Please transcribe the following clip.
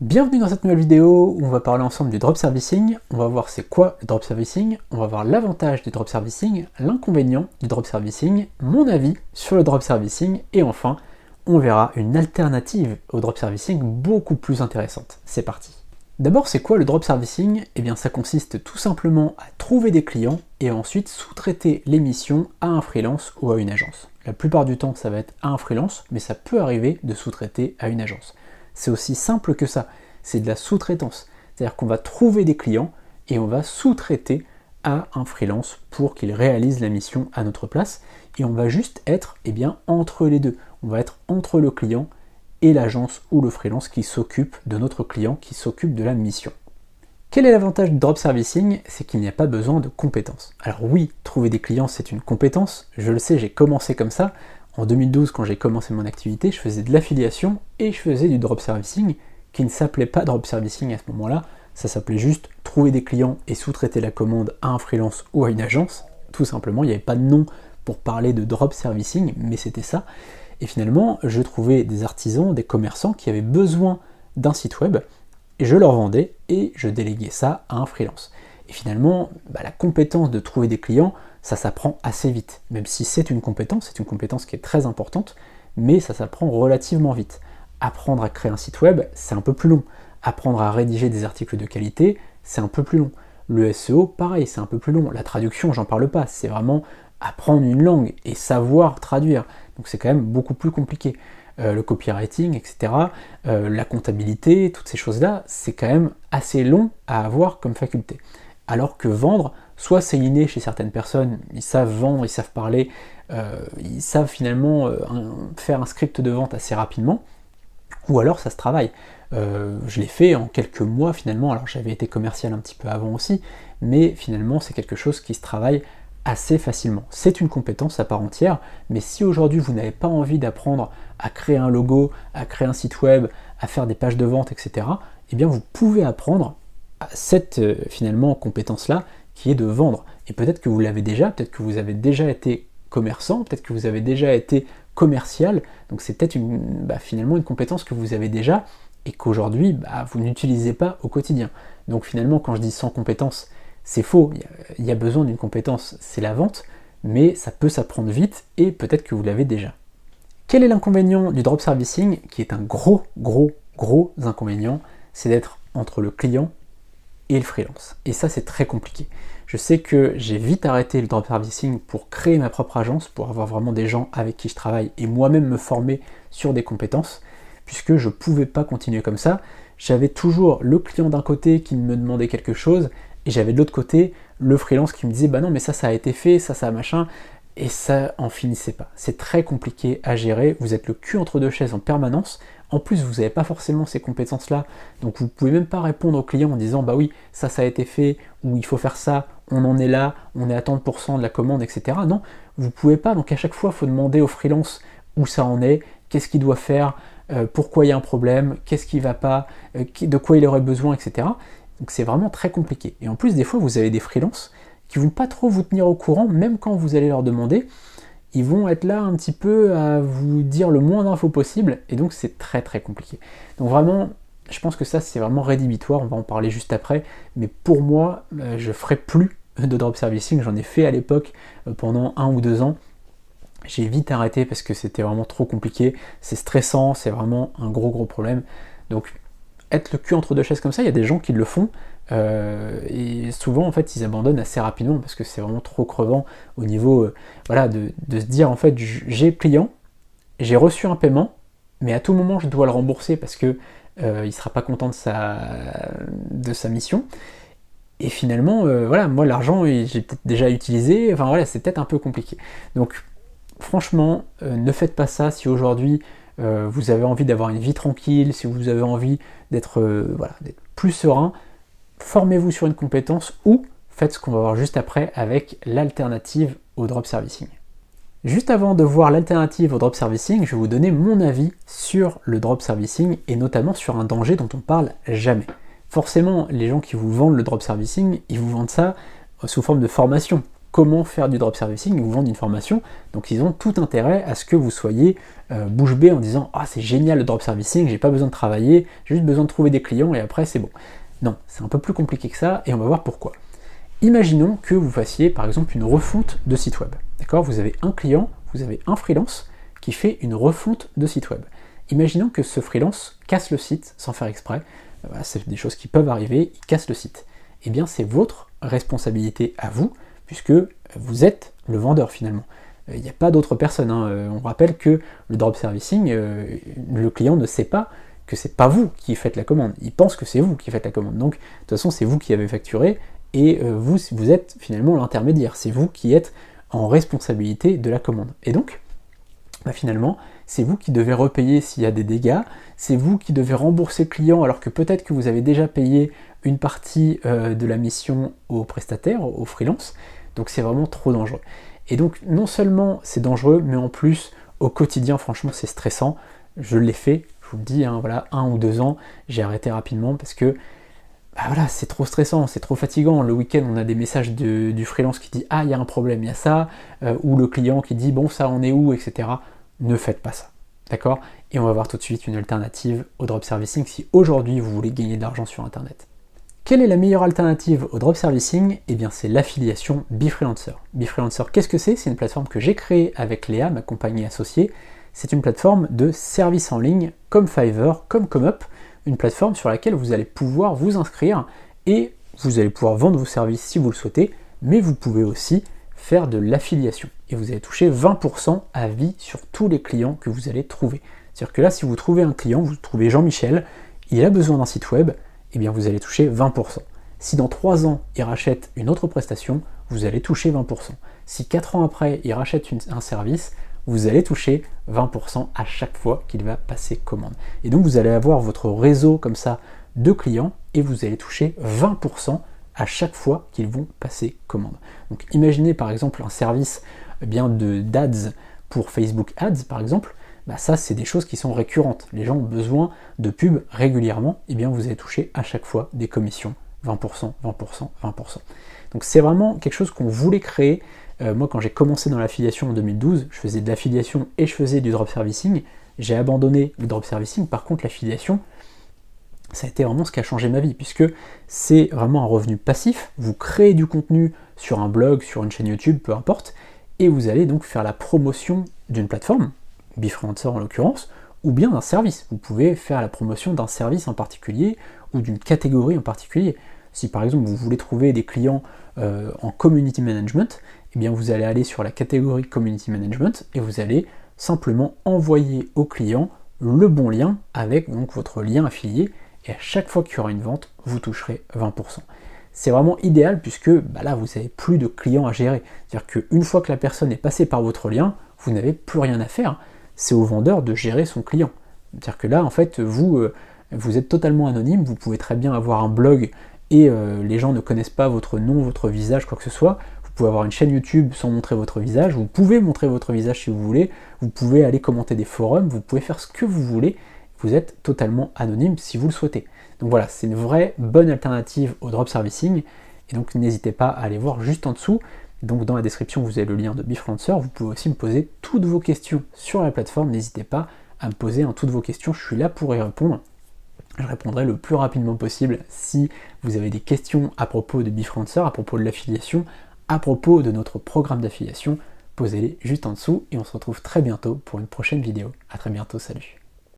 Bienvenue dans cette nouvelle vidéo où on va parler ensemble du drop servicing, on va voir c'est quoi le drop servicing, on va voir l'avantage du drop servicing, l'inconvénient du drop servicing, mon avis sur le drop servicing et enfin on verra une alternative au drop servicing beaucoup plus intéressante. C'est parti. D'abord c'est quoi le drop servicing? Eh bien ça consiste tout simplement à trouver des clients et ensuite sous-traiter les missions à un freelance ou à une agence. La plupart du temps ça va être à un freelance mais ça peut arriver de sous-traiter à une agence. C'est aussi simple que ça, c'est de la sous-traitance. C'est-à-dire qu'on va trouver des clients et on va sous-traiter à un freelance pour qu'il réalise la mission à notre place et on va juste être entre les deux. On va être entre le client et l'agence ou le freelance qui s'occupe de notre client, qui s'occupe de la mission. Quel est l'avantage du drop servicing? C'est qu'il n'y a pas besoin de compétences. Alors oui, trouver des clients c'est une compétence, je le sais, j'ai commencé comme ça. En 2012, quand j'ai commencé mon activité, je faisais de l'affiliation et je faisais du drop servicing, qui ne s'appelait pas drop servicing à ce moment-là, ça s'appelait juste trouver des clients et sous-traiter la commande à un freelance ou à une agence. Tout simplement, il n'y avait pas de nom pour parler de drop servicing, mais c'était ça. Et finalement, je trouvais des artisans, des commerçants qui avaient besoin d'un site web, et je leur vendais et je déléguais ça à un freelance. Et finalement, la compétence de trouver des clients, ça s'apprend assez vite. Même si c'est une compétence qui est très importante, mais ça s'apprend relativement vite. Apprendre à créer un site web, c'est un peu plus long. Apprendre à rédiger des articles de qualité, c'est un peu plus long. Le SEO, pareil, c'est un peu plus long. La traduction, j'en parle pas, c'est vraiment apprendre une langue et savoir traduire. Donc c'est quand même beaucoup plus compliqué. Le copywriting, etc., la comptabilité, toutes ces choses-là, c'est quand même assez long à avoir comme faculté. Alors que vendre, soit c'est inné chez certaines personnes, ils savent vendre, ils savent parler, ils savent finalement faire un script de vente assez rapidement, ou alors ça se travaille. Je l'ai fait en quelques mois finalement, alors j'avais été commercial un petit peu avant aussi, mais finalement c'est quelque chose qui se travaille assez facilement. C'est une compétence à part entière, mais si aujourd'hui vous n'avez pas envie d'apprendre à créer un logo, à créer un site web, à faire des pages de vente, etc., eh bien vous pouvez apprendre cette finalement compétence-là qui est de vendre. Et peut-être que vous l'avez déjà, peut-être que vous avez déjà été commerçant, peut-être que vous avez déjà été commercial, donc c'est peut-être finalement une compétence que vous avez déjà et qu'aujourd'hui vous n'utilisez pas au quotidien. Donc finalement quand je dis sans compétence, c'est faux, il y a besoin d'une compétence, c'est la vente, mais ça peut s'apprendre vite et peut-être que vous l'avez déjà. Quel est l'inconvénient du drop servicing, qui est un gros inconvénient, c'est d'être entre le client et le freelance. Et ça, c'est très compliqué. Je sais que j'ai vite arrêté le drop servicing pour créer ma propre agence, pour avoir vraiment des gens avec qui je travaille et moi-même me former sur des compétences, puisque je ne pouvais pas continuer comme ça. J'avais toujours le client d'un côté qui me demandait quelque chose, et j'avais de l'autre côté le freelance qui me disait bah non mais ça a été fait, ça machin, et ça en finissait pas. C'est très compliqué à gérer, vous êtes le cul entre deux chaises en permanence. En plus, vous n'avez pas forcément ces compétences-là, donc vous ne pouvez même pas répondre au client en disant bah oui, ça a été fait, ou il faut faire ça, on en est là, on est à tant de pourcents de la commande, etc. Non, vous ne pouvez pas, donc à chaque fois, il faut demander au freelance où ça en est, qu'est-ce qu'il doit faire, pourquoi il y a un problème, qu'est-ce qui ne va pas, de quoi il aurait besoin, etc. Donc c'est vraiment très compliqué. Et en plus, des fois, vous avez des freelances qui ne vont pas trop vous tenir au courant, même quand vous allez leur demander. Ils vont être là un petit peu à vous dire le moins d'infos possible, et donc c'est très compliqué. Donc vraiment, je pense que ça c'est vraiment rédhibitoire, on va en parler juste après, mais pour moi, je ferai plus de drop servicing, j'en ai fait à l'époque pendant 1 ou 2 ans. J'ai vite arrêté parce que c'était vraiment trop compliqué, c'est stressant, c'est vraiment un gros problème. Donc être le cul entre deux chaises comme ça, il y a des gens qui le font, et souvent en fait ils abandonnent assez rapidement parce que c'est vraiment trop crevant au niveau de se dire en fait j'ai le client, j'ai reçu un paiement, mais à tout moment je dois le rembourser parce que il sera pas content de sa mission. Et finalement, moi l'argent j'ai peut-être déjà utilisé, c'est peut-être un peu compliqué. Donc franchement, ne faites pas ça si aujourd'hui vous avez envie d'avoir une vie tranquille, si vous avez envie d'être plus serein. Formez-vous sur une compétence ou faites ce qu'on va voir juste après avec l'alternative au drop servicing. Juste avant de voir l'alternative au drop servicing, je vais vous donner mon avis sur le drop servicing et notamment sur un danger dont on parle jamais. Forcément, les gens qui vous vendent le drop servicing, ils vous vendent ça sous forme de formation. comment faire du drop servicing, ils vous vendent une formation, donc ils ont tout intérêt à ce que vous soyez bouche bée en disant ah c'est génial le drop servicing, j'ai pas besoin de travailler, j'ai juste besoin de trouver des clients et après c'est bon. Non, c'est un peu plus compliqué que ça et on va voir pourquoi. Imaginons que vous fassiez par exemple une refonte de site web. D'accord, vous avez un client, vous avez un freelance qui fait une refonte de site web. Imaginons que ce freelance casse le site sans faire exprès. Voilà, c'est des choses qui peuvent arriver, il casse le site. Eh bien c'est votre responsabilité à vous, puisque vous êtes le vendeur finalement. Il n'y a pas d'autre personne. On rappelle que le drop servicing, le client ne sait pas que c'est pas vous qui faites la commande. Il pense que c'est vous qui faites la commande. Donc de toute façon c'est vous qui avez facturé et vous êtes finalement l'intermédiaire. C'est vous qui êtes en responsabilité de la commande. Et donc finalement, c'est vous qui devez repayer s'il y a des dégâts, c'est vous qui devez rembourser le client alors que peut-être que vous avez déjà payé une partie de la mission au prestataire, au freelance, donc c'est vraiment trop dangereux. Et donc non seulement c'est dangereux, mais en plus au quotidien franchement c'est stressant, je l'ai fait, je vous le dis, voilà, 1 ou 2 ans, j'ai arrêté rapidement parce que voilà, c'est trop stressant, c'est trop fatigant. Le week-end, on a des messages du freelance qui dit « Ah, il y a un problème, il y a ça », ou le client qui dit « Bon, ça, on est où ?» etc. Ne faites pas ça, d'accord? Et on va voir tout de suite une alternative au drop servicing si aujourd'hui vous voulez gagner de l'argent sur Internet. Quelle est la meilleure alternative au drop servicing? Eh bien, c'est l'affiliation Befreelancer. Befreelancer, qu'est-ce que c'est? C'est une plateforme que j'ai créée avec Léa, ma compagnie associée. C'est une plateforme de services en ligne comme Fiverr, comme ComeUp, une plateforme sur laquelle vous allez pouvoir vous inscrire et vous allez pouvoir vendre vos services si vous le souhaitez, mais vous pouvez aussi faire de l'affiliation et vous allez toucher 20% à vie sur tous les clients que vous allez trouver. C'est-à-dire que là, si vous trouvez un client, vous trouvez Jean-Michel, il a besoin d'un site web, eh bien vous allez toucher 20%. Si dans 3 ans, il rachète une autre prestation, vous allez toucher 20%. Si 4 ans après, il rachète un service, vous allez toucher 20% à chaque fois qu'il va passer commande. Et donc vous allez avoir votre réseau comme ça de clients et vous allez toucher 20% à chaque fois qu'ils vont passer commande. Donc imaginez par exemple un service d'ads pour Facebook Ads par exemple, ça c'est des choses qui sont récurrentes. Les gens ont besoin de pubs régulièrement, et bien vous allez toucher à chaque fois des commissions 20%, 20%, 20%. Donc c'est vraiment quelque chose qu'on voulait créer. Moi, quand j'ai commencé dans l'affiliation en 2012, je faisais de l'affiliation et je faisais du drop servicing. J'ai abandonné le drop servicing. Par contre, l'affiliation, ça a été vraiment ce qui a changé ma vie, puisque c'est vraiment un revenu passif. Vous créez du contenu sur un blog, sur une chaîne YouTube, peu importe, et vous allez donc faire la promotion d'une plateforme, Befreelancer en l'occurrence, ou bien d'un service. Vous pouvez faire la promotion d'un service en particulier ou d'une catégorie en particulier. Si par exemple vous voulez trouver des clients en community management, eh bien vous allez aller sur la catégorie community management et vous allez simplement envoyer au client le bon lien avec donc votre lien affilié, et à chaque fois qu'il y aura une vente, vous toucherez 20%. C'est vraiment idéal puisque là vous n'avez plus de clients à gérer. C'est-à-dire qu'une fois que la personne est passée par votre lien, vous n'avez plus rien à faire. C'est au vendeur de gérer son client. C'est-à-dire que là en fait vous êtes totalement anonyme, vous pouvez très bien avoir un blog et les gens ne connaissent pas votre nom, votre visage, quoi que ce soit. Vous pouvez avoir une chaîne YouTube sans montrer votre visage, vous pouvez montrer votre visage si vous voulez, vous pouvez aller commenter des forums, vous pouvez faire ce que vous voulez, vous êtes totalement anonyme si vous le souhaitez. Donc voilà, c'est une vraie bonne alternative au drop servicing, et donc n'hésitez pas à aller voir juste en dessous. Donc dans la description, vous avez le lien de Befreelancer, vous pouvez aussi me poser toutes vos questions sur la plateforme, n'hésitez pas à me poser toutes vos questions, je suis là pour y répondre. Je répondrai le plus rapidement possible si vous avez des questions à propos de Befreelancer, à propos de l'affiliation, à propos de notre programme d'affiliation, posez-les juste en dessous et on se retrouve très bientôt pour une prochaine vidéo. A très bientôt, salut.